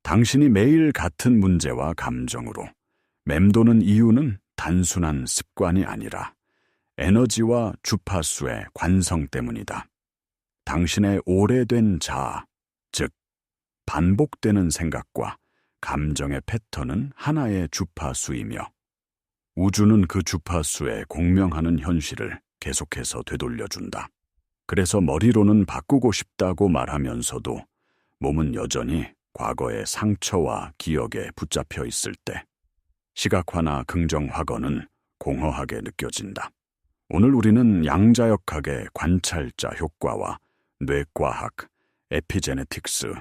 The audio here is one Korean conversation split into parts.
당신이 매일 같은 문제와 감정으로 맴도는 이유는 단순한 습관이 아니라 에너지와 주파수의 관성 때문이다. 당신의 오래된 자아, 즉 반복되는 생각과 감정의 패턴은 하나의 주파수이며 우주는 그 주파수에 공명하는 현실을 계속해서 되돌려준다. 그래서 머리로는 바꾸고 싶다고 말하면서도 몸은 여전히 과거의 상처와 기억에 붙잡혀 있을 때 시각화나 긍정확언은 공허하게 느껴진다. 오늘 우리는 양자역학의 관찰자 효과와 뇌과학, 에피제네틱스,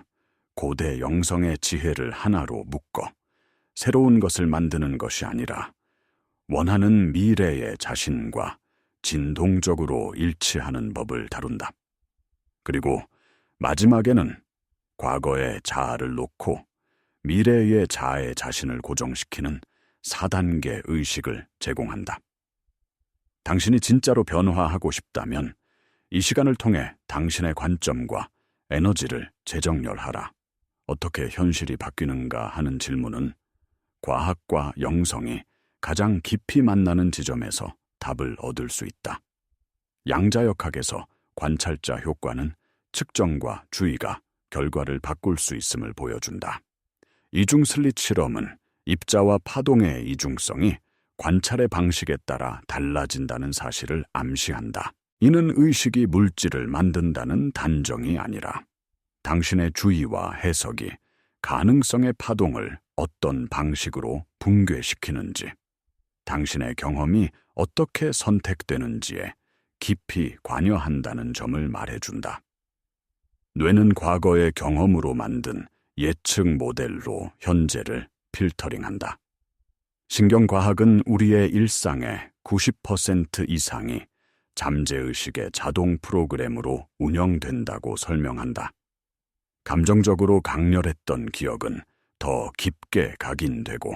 고대 영성의 지혜를 하나로 묶어 새로운 것을 만드는 것이 아니라 원하는 미래의 자신과 진동적으로 일치하는 법을 다룬다. 그리고 마지막에는 과거의 자아를 놓고 미래의 자아의 자신을 고정시키는 4단계 의식을 제공한다. 당신이 진짜로 변화하고 싶다면 이 시간을 통해 당신의 관점과 에너지를 재정렬하라. 어떻게 현실이 바뀌는가 하는 질문은 과학과 영성이 가장 깊이 만나는 지점에서 답을 얻을 수 있다. 양자역학에서 관찰자 효과는 측정과 주의가 결과를 바꿀 수 있음을 보여준다. 이중 슬릿 실험은 입자와 파동의 이중성이 관찰의 방식에 따라 달라진다는 사실을 암시한다. 이는 의식이 물질을 만든다는 단정이 아니라 당신의 주의와 해석이 가능성의 파동을 어떤 방식으로 붕괴시키는지, 당신의 경험이 어떻게 선택되는지에 깊이 관여한다는 점을 말해준다. 뇌는 과거의 경험으로 만든 예측 모델로 현재를 필터링한다. 신경과학은 우리의 일상의 90% 이상이 잠재의식의 자동 프로그램으로 운영된다고 설명한다. 감정적으로 강렬했던 기억은 더 깊게 각인되고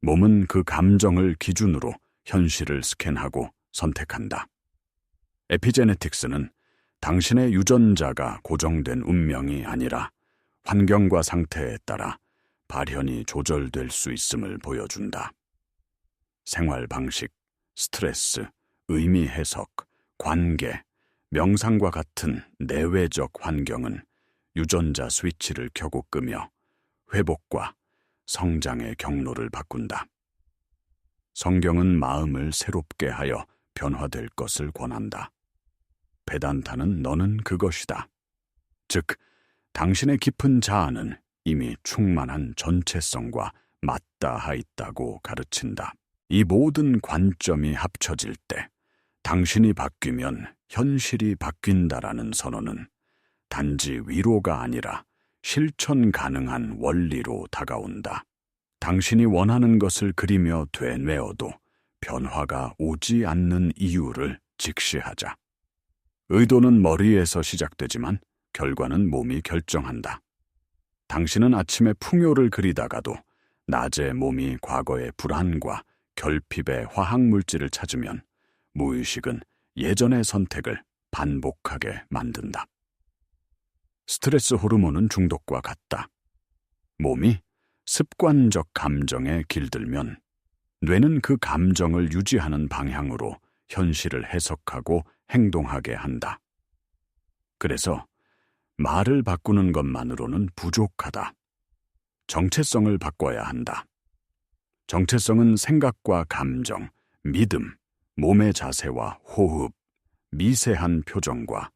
몸은 그 감정을 기준으로 현실을 스캔하고 선택한다. 에피제네틱스는 당신의 유전자가 고정된 운명이 아니라 환경과 상태에 따라 발현이 조절될 수 있음을 보여준다. 생활 방식, 스트레스, 의미 해석, 관계, 명상과 같은 내외적 환경은 유전자 스위치를 켜고 끄며 회복과 성장의 경로를 바꾼다. 성경은 마음을 새롭게 하여 변화될 것을 권한다. 베단타는 너는 그것이다. 즉, 당신의 깊은 자아는 이미 충만한 전체성과 맞닿아 있다고 가르친다. 이 모든 관점이 합쳐질 때 당신이 바뀌면 현실이 바뀐다라는 선언은 단지 위로가 아니라 실천 가능한 원리로 다가온다. 당신이 원하는 것을 그리며 되뇌어도 변화가 오지 않는 이유를 직시하자. 의도는 머리에서 시작되지만 결과는 몸이 결정한다. 당신은 아침에 풍요를 그리다가도 낮에 몸이 과거의 불안과 결핍의 화학물질을 찾으면 무의식은 예전의 선택을 반복하게 만든다. 스트레스 호르몬은 중독과 같다. 몸이 습관적 감정에 길들면 뇌는 그 감정을 유지하는 방향으로 현실을 해석하고 행동하게 한다. 그래서 말을 바꾸는 것만으로는 부족하다. 정체성을 바꿔야 한다. 정체성은 생각과 감정, 믿음, 몸의 자세와 호흡, 미세한 표정과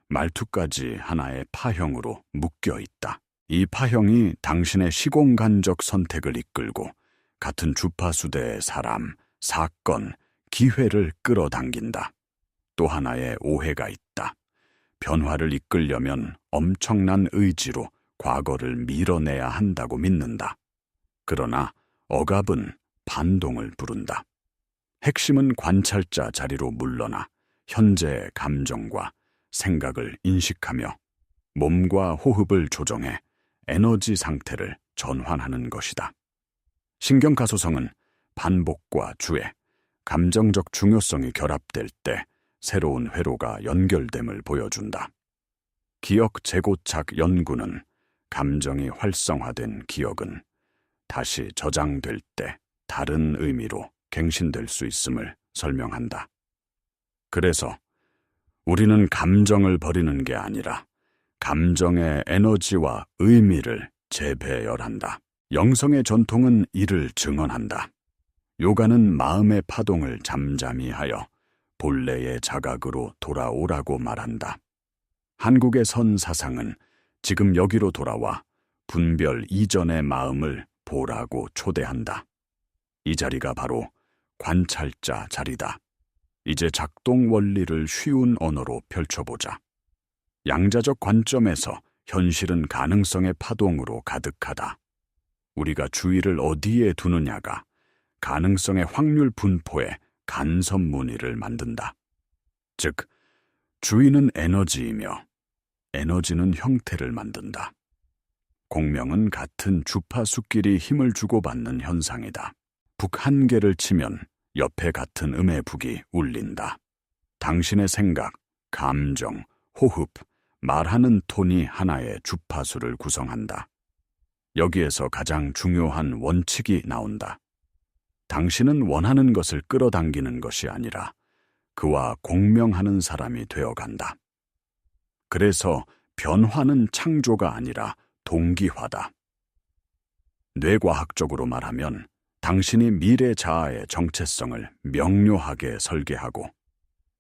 말투까지 하나의 파형으로 묶여 있다. 이 파형이 당신의 시공간적 선택을 이끌고 같은 주파수대의 사람, 사건, 기회를 끌어당긴다. 또 하나의 오해가 있다. 변화를 이끌려면 엄청난 의지로 과거를 밀어내야 한다고 믿는다. 그러나 억압은 반동을 부른다. 핵심은 관찰자 자리로 물러나 현재의 감정과 생각을 인식하며 몸과 호흡을 조정해 에너지 상태를 전환하는 것이다. 신경가소성은 반복과 주의, 감정적 중요성이 결합될 때 새로운 회로가 연결됨을 보여준다. 기억 재고착 연구는 감정이 활성화된 기억은 다시 저장될 때 다른 의미로 갱신될 수 있음을 설명한다. 그래서 우리는 감정을 버리는 게 아니라 감정의 에너지와 의미를 재배열한다. 영성의 전통은 이를 증언한다. 요가는 마음의 파동을 잠잠히 하여 본래의 자각으로 돌아오라고 말한다. 한국의 선 사상은 지금 여기로 돌아와 분별 이전의 마음을 보라고 초대한다. 이 자리가 바로 관찰자 자리다. 이제 작동 원리를 쉬운 언어로 펼쳐보자. 양자적 관점에서 현실은 가능성의 파동으로 가득하다. 우리가 주의를 어디에 두느냐가 가능성의 확률 분포에 간섭 무늬를 만든다. 즉, 주의는 에너지이며 에너지는 형태를 만든다. 공명은 같은 주파수끼리 힘을 주고받는 현상이다. 북 한 개를 치면 옆에 같은 음의 북이 울린다. 당신의 생각, 감정, 호흡, 말하는 톤이 하나의 주파수를 구성한다. 여기에서 가장 중요한 원칙이 나온다. 당신은 원하는 것을 끌어당기는 것이 아니라 그와 공명하는 사람이 되어간다. 그래서 변화는 창조가 아니라 동기화다. 뇌과학적으로 말하면 당신이 미래 자아의 정체성을 명료하게 설계하고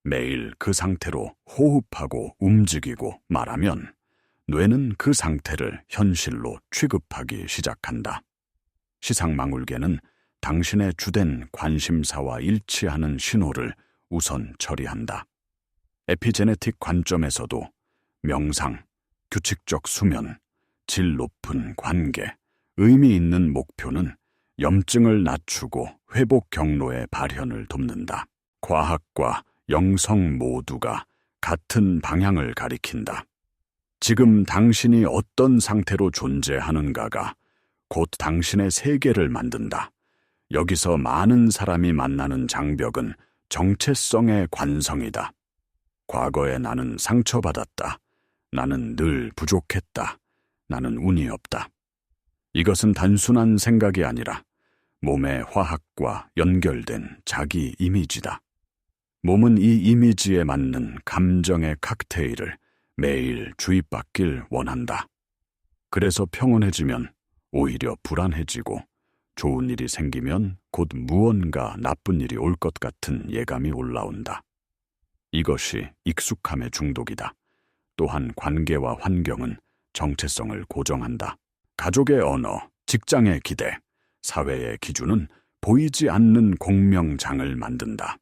매일 그 상태로 호흡하고 움직이고 말하면 뇌는 그 상태를 현실로 취급하기 시작한다. 시상망울계는 당신의 주된 관심사와 일치하는 신호를 우선 처리한다. 에피제네틱 관점에서도 명상, 규칙적 수면, 질 높은 관계, 의미 있는 목표는 염증을 낮추고 회복 경로의 발현을 돕는다. 과학과 영성 모두가 같은 방향을 가리킨다. 지금 당신이 어떤 상태로 존재하는가가 곧 당신의 세계를 만든다. 여기서 많은 사람이 만나는 장벽은 정체성의 관성이다. 과거에 나는 상처받았다. 나는 늘 부족했다. 나는 운이 없다. 이것은 단순한 생각이 아니라 몸의 화학과 연결된 자기 이미지다. 몸은 이 이미지에 맞는 감정의 칵테일을 매일 주입받길 원한다. 그래서 평온해지면 오히려 불안해지고 좋은 일이 생기면 곧 무언가 나쁜 일이 올 것 같은 예감이 올라온다. 이것이 익숙함의 중독이다. 또한 관계와 환경은 정체성을 고정한다. 가족의 언어, 직장의 기대, 사회의 기준은 보이지 않는 공명장을 만든다.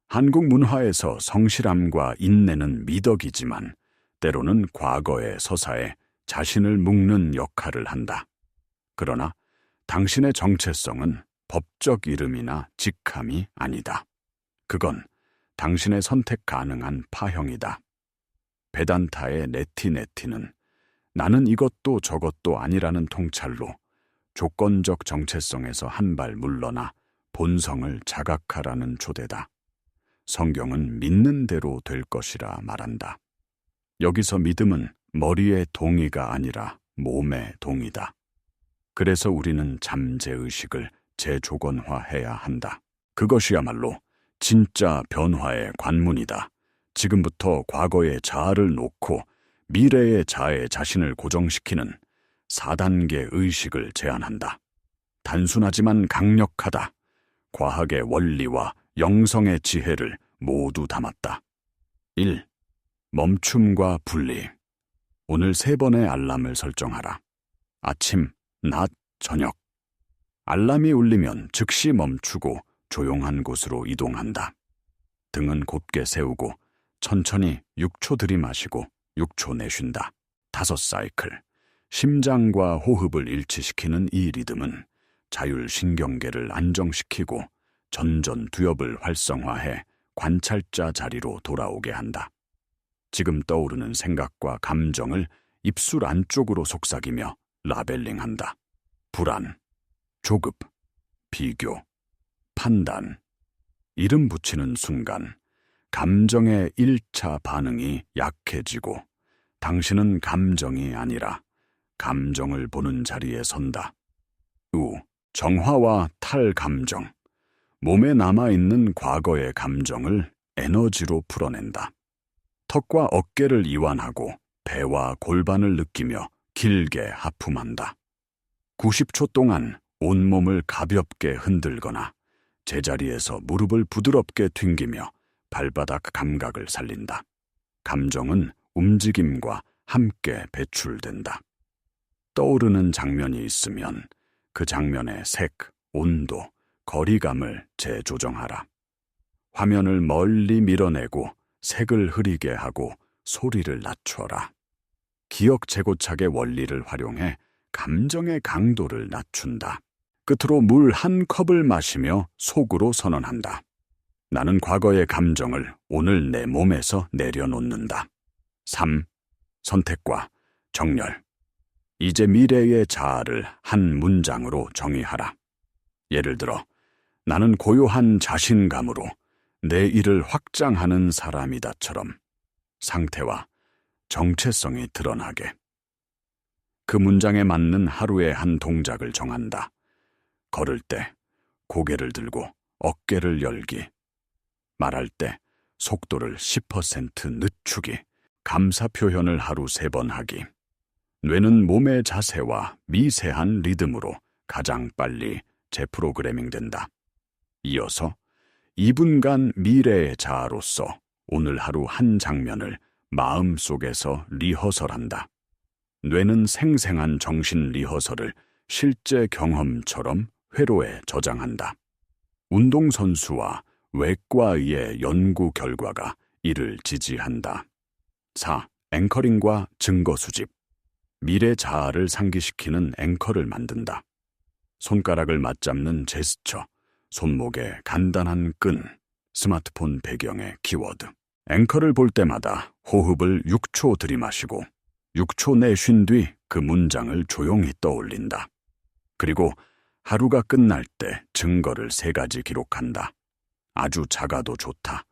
한국 문화에서 성실함과 인내는 미덕이지만 때로는 과거의 서사에 자신을 묶는 역할을 한다. 그러나 당신의 정체성은 법적 이름이나 직함이 아니다. 그건 당신의 선택 가능한 파형이다. 베단타의 네티네티는 나는 이것도 저것도 아니라는 통찰로 조건적 정체성에서 한 발 물러나 본성을 자각하라는 초대다. 성경은 믿는 대로 될 것이라 말한다. 여기서 믿음은 머리의 동의가 아니라 몸의 동의다. 그래서 우리는 잠재의식을 재조건화해야 한다. 그것이야말로 진짜 변화의 관문이다. 지금부터 과거의 자아를 놓고 미래의 자아의 자신을 고정시키는 4단계 의식을 제안한다. 단순하지만 강력하다. 과학의 원리와 영성의 지혜를 모두 담았다. 1. 멈춤과 분리. 오늘 3번의 알람을 설정하라. 아침, 낮, 저녁. 알람이 울리면 즉시 멈추고 조용한 곳으로 이동한다. 등은 곧게 세우고 천천히 6초 들이마시고 6초 내쉰다. 5사이클. 심장과 호흡을 일치시키는 이 리듬은 자율신경계를 안정시키고 전전두엽을 활성화해 관찰자 자리로 돌아오게 한다. 지금 떠오르는 생각과 감정을 입술 안쪽으로 속삭이며 라벨링한다. 불안, 조급, 비교, 판단. 이름 붙이는 순간 감정의 1차 반응이 약해지고 당신은 감정이 아니라 감정을 보는 자리에 선다. 우, 정화와 탈감정. 몸에 남아있는 과거의 감정을 에너지로 풀어낸다. 턱과 어깨를 이완하고 배와 골반을 느끼며 길게 하품한다. 90초 동안 온몸을 가볍게 흔들거나 제자리에서 무릎을 부드럽게 튕기며 발바닥 감각을 살린다. 감정은 움직임과 함께 배출된다. 떠오르는 장면이 있으면 그 장면의 색, 온도, 거리감을 재조정하라. 화면을 멀리 밀어내고 색을 흐리게 하고 소리를 낮춰라. 기억 재고착의 원리를 활용해 감정의 강도를 낮춘다. 끝으로 물 한 컵을 마시며 속으로 선언한다. 나는 과거의 감정을 오늘 내 몸에서 내려놓는다. 3. 선택과 정렬. 이제 미래의 자아를 한 문장으로 정의하라. 예를 들어, 나는 고요한 자신감으로 내 일을 확장하는 사람이다처럼 상태와 정체성이 드러나게. 그 문장에 맞는 하루의 한 동작을 정한다. 걸을 때 고개를 들고 어깨를 열기. 말할 때 속도를 10% 늦추기. 감사 표현을 하루 3번 하기. 뇌는 몸의 자세와 미세한 리듬으로 가장 빨리 재프로그래밍 된다. 이어서 2분간 미래의 자아로서 오늘 하루 한 장면을 마음속에서 리허설한다. 뇌는 생생한 정신 리허설을 실제 경험처럼 회로에 저장한다. 운동선수와 외과의의 연구 결과가 이를 지지한다. 4. 앵커링과 증거 수집. 미래 자아를 상기시키는 앵커를 만든다. 손가락을 맞잡는 제스처, 손목에 간단한 끈, 스마트폰 배경의 키워드. 앵커를 볼 때마다 호흡을 6초 들이마시고 6초 내쉰 뒤 그 문장을 조용히 떠올린다. 그리고 하루가 끝날 때 증거를 3가지 기록한다. 아주 작아도 좋다.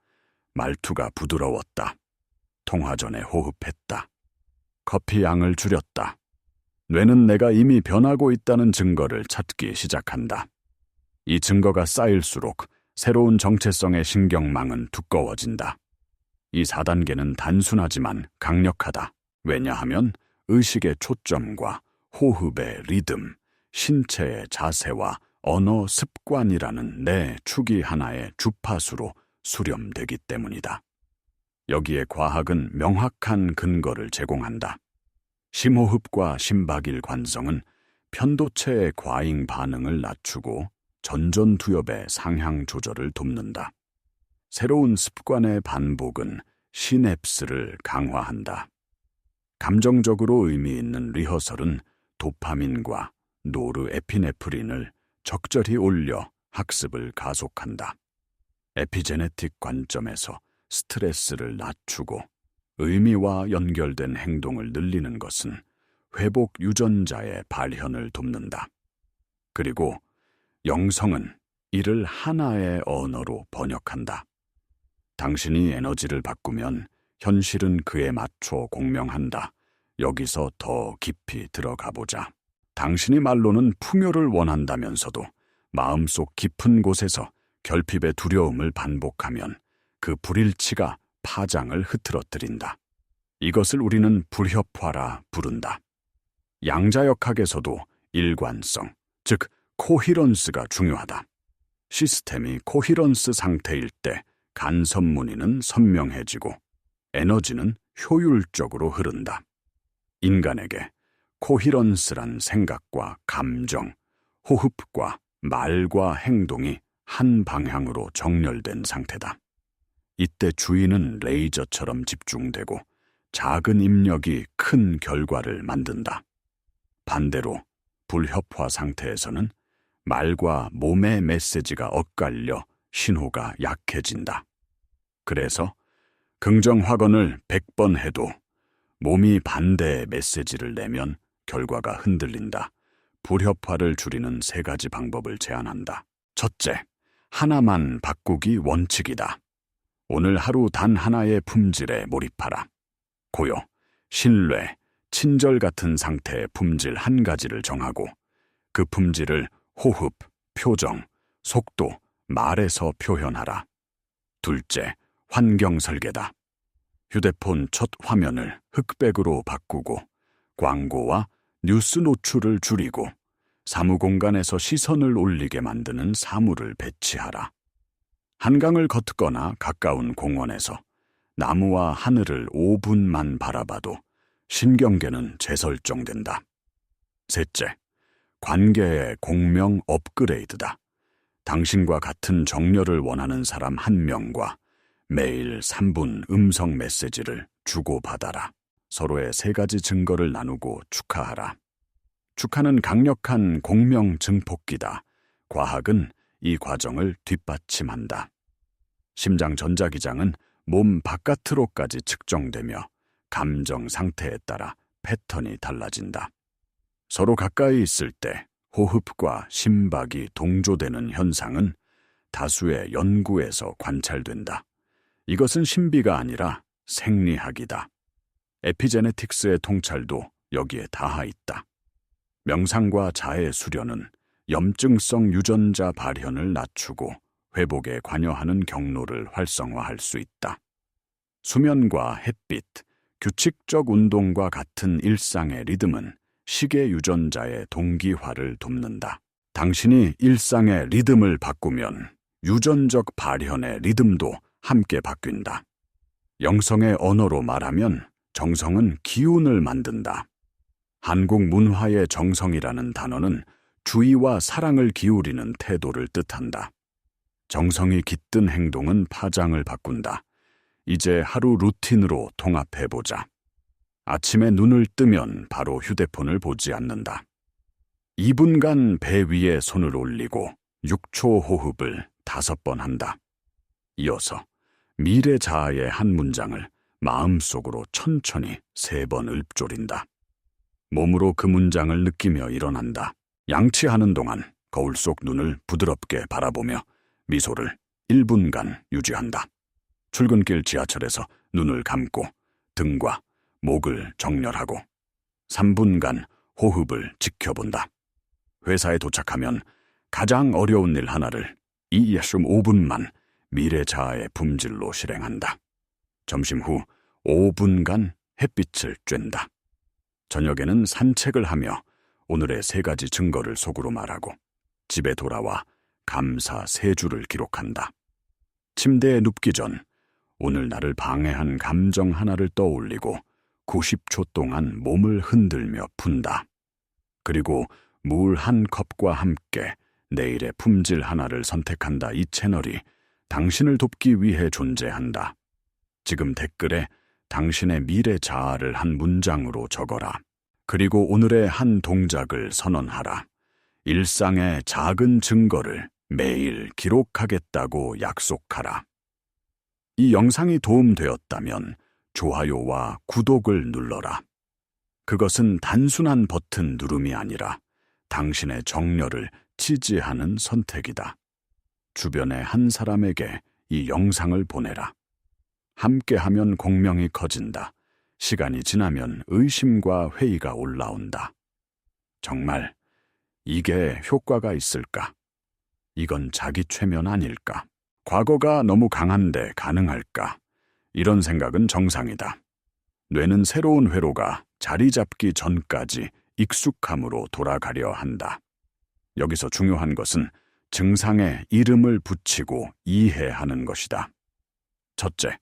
말투가 부드러웠다. 통화 전에 호흡했다. 커피 양을 줄였다. 뇌는 내가 이미 변하고 있다는 증거를 찾기 시작한다. 이 증거가 쌓일수록 새로운 정체성의 신경망은 두꺼워진다. 이 4단계는 단순하지만 강력하다. 왜냐하면 의식의 초점과 호흡의 리듬, 신체의 자세와 언어 습관이라는 내 축이 하나의 주파수로 수렴되기 때문이다. 여기에 과학은 명확한 근거를 제공한다. 심호흡과 심박일 관성은 편도체의 과잉 반응을 낮추고 전전두엽의 상향 조절을 돕는다. 새로운 습관의 반복은 시냅스를 강화한다. 감정적으로 의미 있는 리허설은 도파민과 노르에피네프린을 적절히 올려 학습을 가속한다. 에피제네틱 관점에서 스트레스를 낮추고 의미와 연결된 행동을 늘리는 것은 회복 유전자의 발현을 돕는다. 그리고 영성은 이를 하나의 언어로 번역한다. 당신이 에너지를 바꾸면 현실은 그에 맞춰 공명한다. 여기서 더 깊이 들어가 보자. 당신이 말로는 풍요를 원한다면서도 마음속 깊은 곳에서 결핍의 두려움을 반복하면 그 불일치가 파장을 흐트러뜨린다. 이것을 우리는 불협화라 부른다. 양자역학에서도 일관성, 즉 코히런스가 중요하다. 시스템이 코히런스 상태일 때 간섭무늬는 선명해지고 에너지는 효율적으로 흐른다. 인간에게 코히런스란 생각과 감정, 호흡과 말과 행동이 한 방향으로 정렬된 상태다. 이때 주의는 레이저처럼 집중되고 작은 입력이 큰 결과를 만든다. 반대로 불협화 상태에서는 말과 몸의 메시지가 엇갈려 신호가 약해진다. 그래서 긍정 확언을 100번 해도 몸이 반대의 메시지를 내면 결과가 흔들린다. 불협화를 줄이는 3가지 방법을 제안한다. 첫째, 하나만 바꾸기 원칙이다. 오늘 하루 단 하나의 품질에 몰입하라. 고요, 신뢰, 친절 같은 상태의 품질 한 가지를 정하고 그 품질을 호흡, 표정, 속도, 말에서 표현하라. 둘째, 환경 설계다. 휴대폰 첫 화면을 흑백으로 바꾸고 광고와 뉴스 노출을 줄이고 사무공간에서 시선을 올리게 만드는 사물을 배치하라. 한강을 걷거나 가까운 공원에서 나무와 하늘을 5분만 바라봐도 신경계는 재설정된다. 셋째, 관계의 공명 업그레이드다. 당신과 같은 정열을 원하는 사람 한 명과 매일 3분 음성 메시지를 주고받아라. 서로의 3가지 증거를 나누고 축하하라. 축하는 강력한 공명 증폭기다. 과학은 이 과정을 뒷받침한다. 심장 전자기장은 몸 바깥으로까지 측정되며 감정 상태에 따라 패턴이 달라진다. 서로 가까이 있을 때 호흡과 심박이 동조되는 현상은 다수의 연구에서 관찰된다. 이것은 신비가 아니라 생리학이다. 에피제네틱스의 통찰도 여기에 닿아 있다. 명상과 자해 수련은 염증성 유전자 발현을 낮추고 회복에 관여하는 경로를 활성화할 수 있다. 수면과 햇빛, 규칙적 운동과 같은 일상의 리듬은 시계 유전자의 동기화를 돕는다. 당신이 일상의 리듬을 바꾸면 유전적 발현의 리듬도 함께 바뀐다. 영성의 언어로 말하면 정성은 기운을 만든다. 한국 문화의 정성이라는 단어는 주의와 사랑을 기울이는 태도를 뜻한다. 정성이 깃든 행동은 파장을 바꾼다. 이제 하루 루틴으로 통합해보자. 아침에 눈을 뜨면 바로 휴대폰을 보지 않는다. 2분간 배 위에 손을 올리고 6초 호흡을 5번 한다. 이어서 미래 자아의 한 문장을 마음속으로 천천히 3번 읊조린다. 몸으로 그 문장을 느끼며 일어난다. 양치하는 동안 거울 속 눈을 부드럽게 바라보며 미소를 1분간 유지한다. 출근길 지하철에서 눈을 감고 등과 목을 정렬하고 3분간 호흡을 지켜본다. 회사에 도착하면 가장 어려운 일 하나를 5분만 미래 자아의 품질로 실행한다. 점심 후 5분간 햇빛을 쬐다. 저녁에는 산책을 하며 오늘의 3가지 증거를 속으로 말하고 집에 돌아와 감사 3주를 기록한다. 침대에 눕기 전 오늘 나를 방해한 감정 하나를 떠올리고 90초 동안 몸을 흔들며 푼다. 그리고 물 한 컵과 함께 내일의 품질 하나를 선택한다. 이 채널이 당신을 돕기 위해 존재한다. 지금 댓글에 당신의 미래 자아를 한 문장으로 적어라. 그리고 오늘의 한 동작을 선언하라. 일상의 작은 증거를 매일 기록하겠다고 약속하라. 이 영상이 도움되었다면 좋아요와 구독을 눌러라. 그것은 단순한 버튼 누름이 아니라 당신의 정열을 지지하는 선택이다. 주변의 한 사람에게 이 영상을 보내라. 함께하면 공명이 커진다. 시간이 지나면 의심과 회의가 올라온다. 정말 이게 효과가 있을까? 이건 자기 최면 아닐까? 과거가 너무 강한데 가능할까? 이런 생각은 정상이다. 뇌는 새로운 회로가 자리 잡기 전까지 익숙함으로 돌아가려 한다. 여기서 중요한 것은 증상에 이름을 붙이고 이해하는 것이다. 첫째,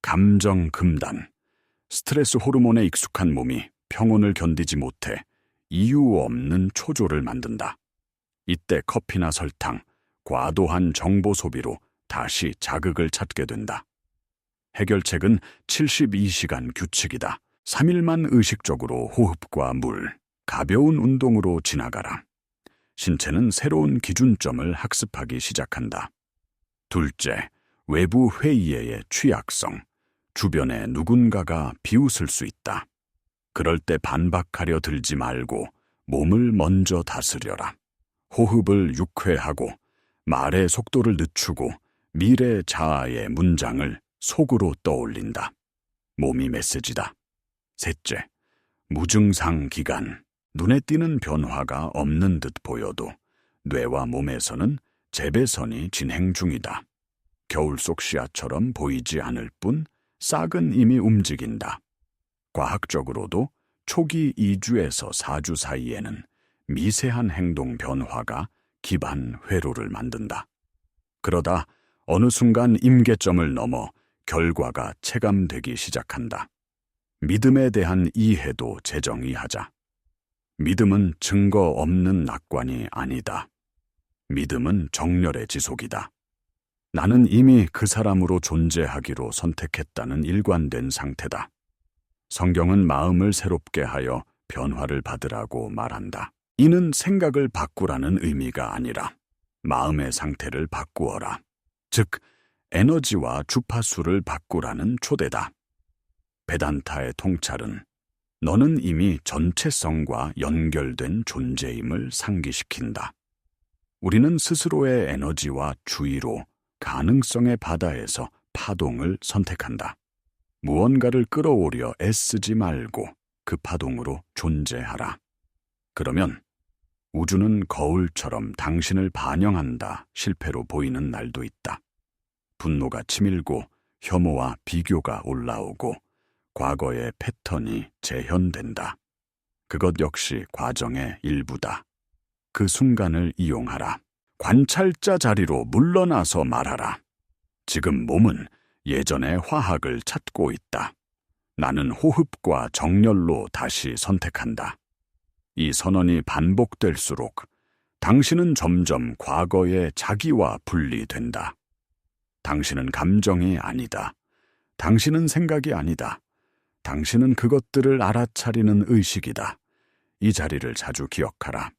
감정 금단. 스트레스 호르몬에 익숙한 몸이 평온을 견디지 못해 이유 없는 초조를 만든다. 이때 커피나 설탕, 과도한 정보 소비로 다시 자극을 찾게 된다. 해결책은 72시간 규칙이다. 3일만 의식적으로 호흡과 물, 가벼운 운동으로 지나가라. 신체는 새로운 기준점을 학습하기 시작한다. 둘째, 외부 회의의 취약성. 주변에 누군가가 비웃을 수 있다. 그럴 때 반박하려 들지 말고 몸을 먼저 다스려라. 호흡을 유쾌하고 말의 속도를 늦추고 미래 자아의 문장을 속으로 떠올린다. 몸이 메시지다. 셋째, 무증상 기간, 눈에 띄는 변화가 없는 듯 보여도 뇌와 몸에서는 재배선이 진행 중이다. 겨울 속 씨앗처럼 보이지 않을 뿐 싹은 이미 움직인다. 과학적으로도 초기 2주에서 4주 사이에는 미세한 행동 변화가 기반 회로를 만든다. 그러다 어느 순간 임계점을 넘어 결과가 체감되기 시작한다. 믿음에 대한 이해도 재정의하자. 믿음은 증거 없는 낙관이 아니다. 믿음은 정렬의 지속이다. 나는 이미 그 사람으로 존재하기로 선택했다는 일관된 상태다. 성경은 마음을 새롭게 하여 변화를 받으라고 말한다. 이는 생각을 바꾸라는 의미가 아니라 마음의 상태를 바꾸어라. 즉, 에너지와 주파수를 바꾸라는 초대다. 베단타의 통찰은 너는 이미 전체성과 연결된 존재임을 상기시킨다. 우리는 스스로의 에너지와 주의로 가능성의 바다에서 파동을 선택한다. 무언가를 끌어오려 애쓰지 말고 그 파동으로 존재하라. 그러면 우주는 거울처럼 당신을 반영한다 실패로 보이는 날도 있다. 분노가 치밀고 혐오와 비교가 올라오고 과거의 패턴이 재현된다. 그것 역시 과정의 일부다. 그 순간을 이용하라. 관찰자 자리로 물러나서 말하라. 지금 몸은 예전의 화학을 찾고 있다. 나는 호흡과 정열로 다시 선택한다. 이 선언이 반복될수록 당신은 점점 과거의 자기와 분리된다. 당신은 감정이 아니다. 당신은 생각이 아니다. 당신은 그것들을 알아차리는 의식이다. 이 자리를 자주 기억하라.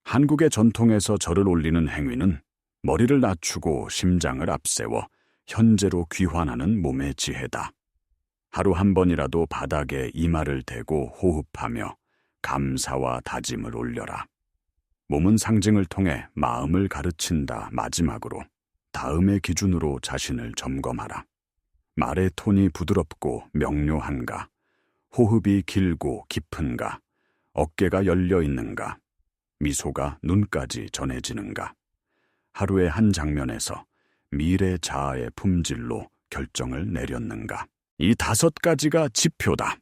한국의 전통에서 절을 올리는 행위는 머리를 낮추고 심장을 앞세워 현재로 귀환하는 몸의 지혜다. 하루 한 번이라도 바닥에 이마를 대고 호흡하며 감사와 다짐을 올려라. 몸은 상징을 통해 마음을 가르친다. 마지막으로 다음의 기준으로 자신을 점검하라. 말의 톤이 부드럽고 명료한가? 호흡이 길고 깊은가? 어깨가 열려 있는가? 미소가 눈까지 전해지는가? 하루의 한 장면에서 미래 자아의 품질로 결정을 내렸는가? 이 5가지가 지표다.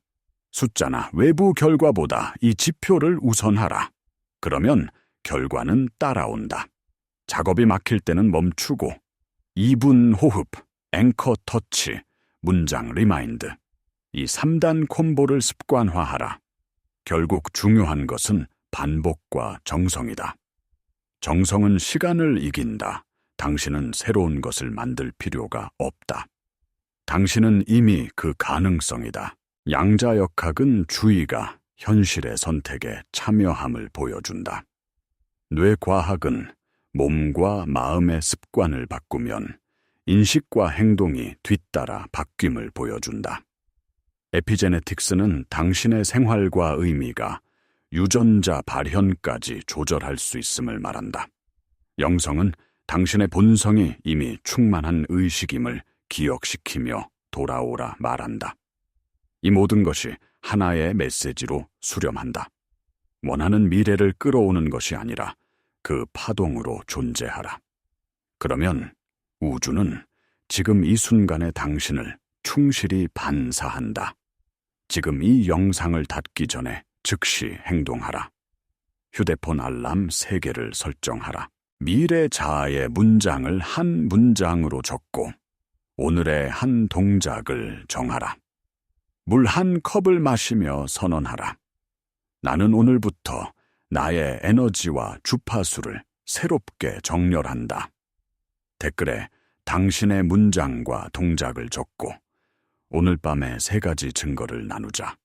숫자나 외부 결과보다 이 지표를 우선하라. 그러면 결과는 따라온다. 작업이 막힐 때는 멈추고 2분 호흡, 앵커 터치, 문장 리마인드. 이 3단 콤보를 습관화하라. 결국 중요한 것은 반복과 정성이다. 정성은 시간을 이긴다. 당신은 새로운 것을 만들 필요가 없다. 당신은 이미 그 가능성이다. 양자역학은 주의가 현실의 선택에 참여함을 보여준다. 뇌과학은 몸과 마음의 습관을 바꾸면 인식과 행동이 뒤따라 바뀜을 보여준다. 에피제네틱스는 당신의 생활과 의미가 유전자 발현까지 조절할 수 있음을 말한다. 영성은 당신의 본성이 이미 충만한 의식임을 기억시키며 돌아오라 말한다. 이 모든 것이 하나의 메시지로 수렴한다. 원하는 미래를 끌어오는 것이 아니라 그 파동으로 존재하라. 그러면 우주는 지금 이 순간의 당신을 충실히 반사한다. 지금 이 영상을 닫기 전에 즉시 행동하라. 휴대폰 알람 3개를 설정하라. 미래 자아의 문장을 한 문장으로 적고 오늘의 한 동작을 정하라. 물 한 컵을 마시며 선언하라. 나는 오늘부터 나의 에너지와 주파수를 새롭게 정렬한다. 댓글에 당신의 문장과 동작을 적고 오늘 밤에 3가지 증거를 나누자.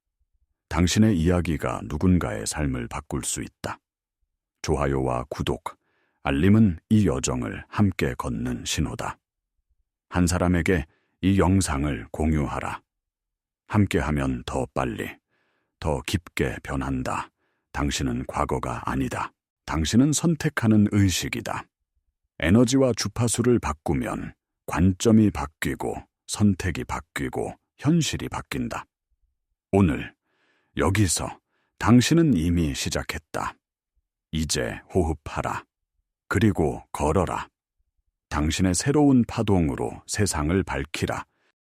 당신의 이야기가 누군가의 삶을 바꿀 수 있다. 좋아요와 구독, 알림은 이 여정을 함께 걷는 신호다. 한 사람에게 이 영상을 공유하라. 함께하면 더 빨리, 더 깊게 변한다. 당신은 과거가 아니다. 당신은 선택하는 의식이다. 에너지와 주파수를 바꾸면 관점이 바뀌고 선택이 바뀌고 현실이 바뀐다. 오늘 여기서 당신은 이미 시작했다. 이제 호흡하라. 그리고 걸어라. 당신의 새로운 파동으로 세상을 밝히라.